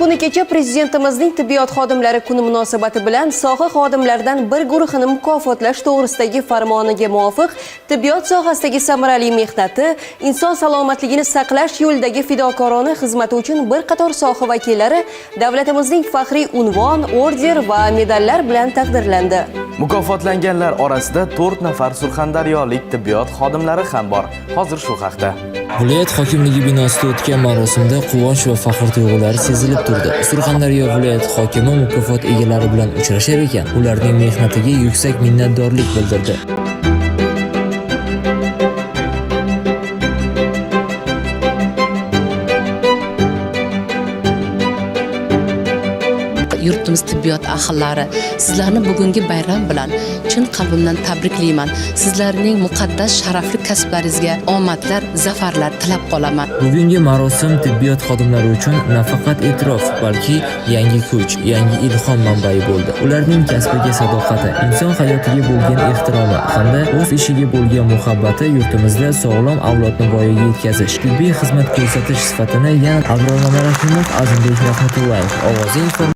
kuni kecha Prezidentimizning tibbiyot xodimlari kuni munosabati bilan soha xodimlaridan bir guruhini mukofotlash to'g'risidagi farmoniga muvofiq tibbiyot sohasidagi samarali mehnati, inson salomatligini saqlash yo'lidagi fidokorona xizmati uchun bir qator soha vakillari davlatimizning faxriy unvon, order va medallar bilan taqdirlandi. Mukofotlanganlar orasida 4 nafar surxondaryolik tibbiyot xodimlari ham bor. Hozir shu haqda. Viloyat hokimligi binosida o'tgan marosimda quvonch va faxr tuyg'ulari sezilib turdi. Surxondaryo viloyat hokimi mukofot egalari bilan uchrashar ekan, ularning mehnatiga yuksak minnatdorlik bildirdi. Yurtimiz tibbiyot ahillari, sizlarni bugungi bayram bilan chin qalbimdan tabriklayman. Sizlarning muqaddas sharafli kasblaringizga omadlar, zafarlar tilab qolaman. Bugungi marosim tibbiyot xodimlari uchun nafaqat e'tirof, balki yangi kuch, yangi ilhom manbai bo'ldi. Ularning kasbiga sadoqati, inson hayotiga bo'lgan ehtiromi hamda o'z ishiga bo'lgan muhabbati yurtimizda sog'lom avlodni voyaga yetkazish, tibbiy xizmat ko'rsatish sifatini yana Abror Rahimov, Azimbek Rahmatullayev ovozi